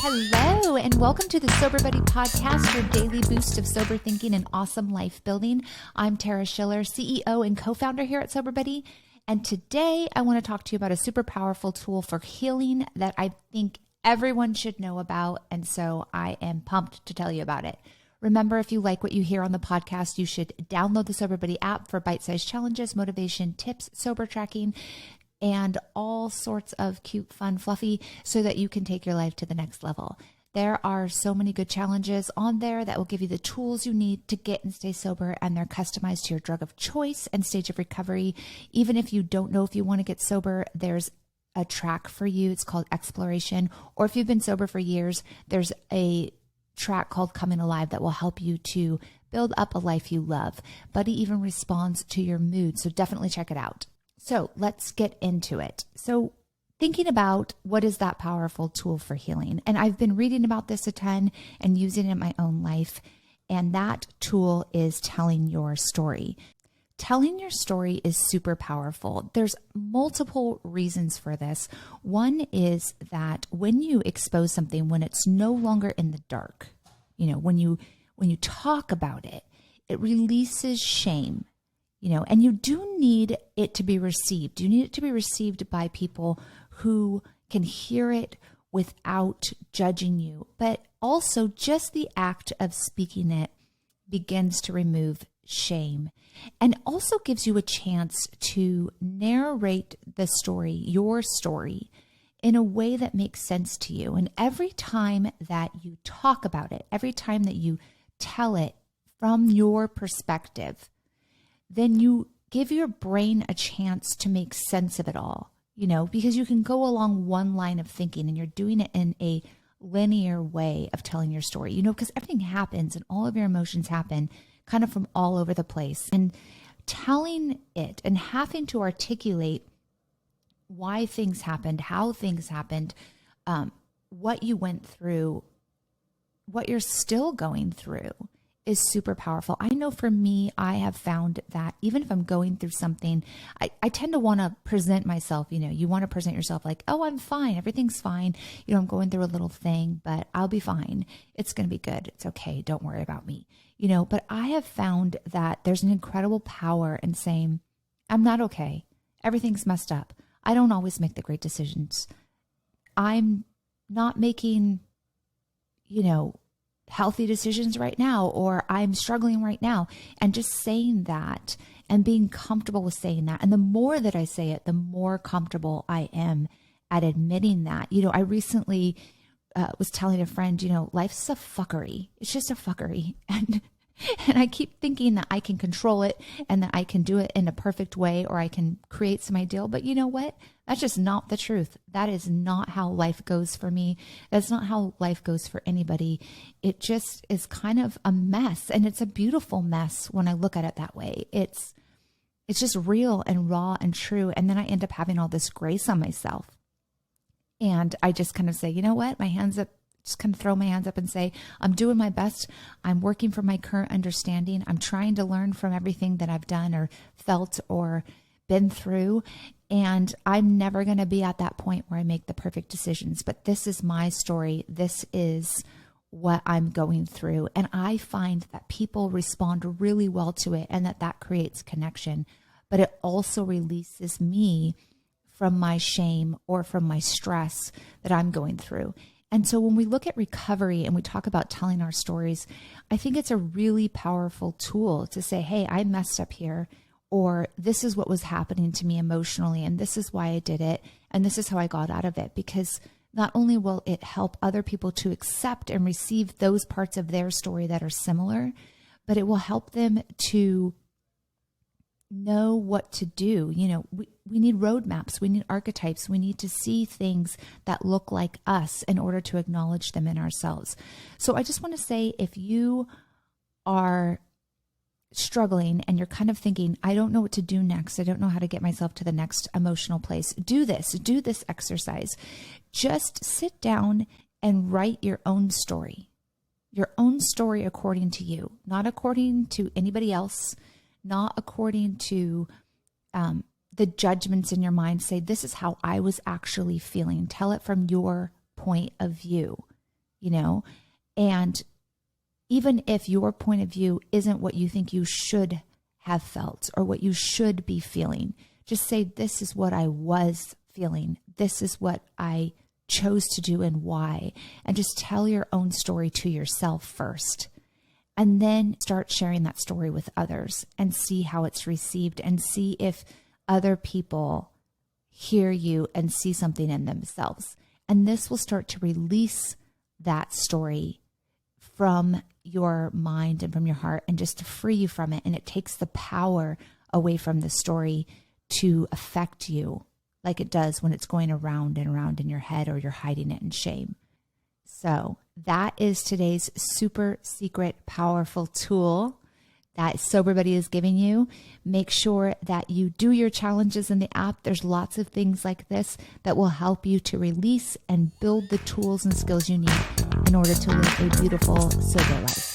Hello, and welcome to the Sober Buddy Podcast, your daily boost of sober thinking and awesome life building. I'm Tara Schiller, CEO and co-founder here at Sober Buddy, and today I want to talk to you about a super powerful tool for healing that I think everyone should know about, and so I am pumped to tell you about it. Remember, if you like what you hear on the podcast, you should download the Sober Buddy app for bite-sized challenges, motivation, tips, sober tracking, and all sorts of cute, fun, fluffy, so that you can take your life to the next level. There are so many good challenges on there that will give you the tools you need to get and stay sober, and they're customized to your drug of choice and stage of recovery. Even if you don't know if you want to get sober, there's a track for you. It's called Exploration. Or if you've been sober for years, there's a track called Coming Alive that will help you to build up a life you love. Buddy even responds to your mood, so definitely check it out. So let's get into it. So thinking about what is that powerful tool for healing? And I've been reading about this a ton and using it in my own life. And that tool is telling your story. Telling your story is super powerful. There's multiple reasons for this. One is that when you expose something, when it's no longer in the dark, when you talk about it, it releases shame. And you do need it to be received. You need it to be received by people who can hear it without judging you. But also just the act of speaking it begins to remove shame and also gives you a chance to narrate the story, your story, in a way that makes sense to you. And every time that you talk about it, every time that you tell it from your perspective, then you give your brain a chance to make sense of it all, because you can go along one line of thinking and you're doing it in a linear way of telling your story, because everything happens and all of your emotions happen kind of from all over the place. And telling it and having to articulate why things happened, how things happened, what you went through, what you're still going through, is super powerful. I know for me, I have found that even if I'm going through something, I tend to want to present myself, you want to present yourself like, oh, I'm fine. Everything's fine. I'm going through a little thing, but I'll be fine. It's going to be good. It's okay. Don't worry about me. But I have found that there's an incredible power in saying, I'm not okay. Everything's messed up. I don't always make the great decisions. I'm not making, healthy decisions right now, or I'm struggling right now. And just saying that and being comfortable with saying that. And the more that I say it, the more comfortable I am at admitting that. I recently was telling a friend, life's a fuckery. It's just a fuckery. And I keep thinking that I can control it and that I can do it in a perfect way, or I can create some ideal. But you know what? That's just not the truth. That is not how life goes for me. That's not how life goes for anybody. It just is kind of a mess, and it's a beautiful mess when I look at it that way. It's just real and raw and true. And then I end up having all this grace on myself. And I just kind of say, you know what? My hands up. Just kind of throw my hands up and say, I'm doing my best. I'm working from my current understanding. I'm trying to learn from everything that I've done or felt or been through. And I'm never going to be at that point where I make the perfect decisions. But this is my story. This is what I'm going through. And I find that people respond really well to it, and that creates connection. But it also releases me from my shame or from my stress that I'm going through. And so when we look at recovery and we talk about telling our stories, I think it's a really powerful tool to say, hey, I messed up here, or this is what was happening to me emotionally, and this is why I did it, and this is how I got out of it. Because not only will it help other people to accept and receive those parts of their story that are similar, but it will help them to know what to do. We need roadmaps. We need archetypes. We need to see things that look like us in order to acknowledge them in ourselves. So I just want to say, if you are struggling and you're kind of thinking, I don't know what to do next, I don't know how to get myself to the next emotional place, do this exercise. Just sit down and write your own story according to you, not according to anybody else, not according to the judgments in your mind. Say, this is how I was actually feeling. Tell it from your point of view. and even if your point of view isn't what you think you should have felt or what you should be feeling, just say, this is what I was feeling. This is what I chose to do and why. And just tell your own story to yourself first. And then start sharing that story with others and see how it's received and see if other people hear you and see something in themselves. And this will start to release that story from your mind and from your heart and just to free you from it. And it takes the power away from the story to affect you like it does when it's going around and around in your head or you're hiding it in shame. So that is today's super secret, powerful tool that Sober Buddy is giving you. Make sure that you do your challenges in the app. There's lots of things like this that will help you to release and build the tools and skills you need in order to live a beautiful, sober life.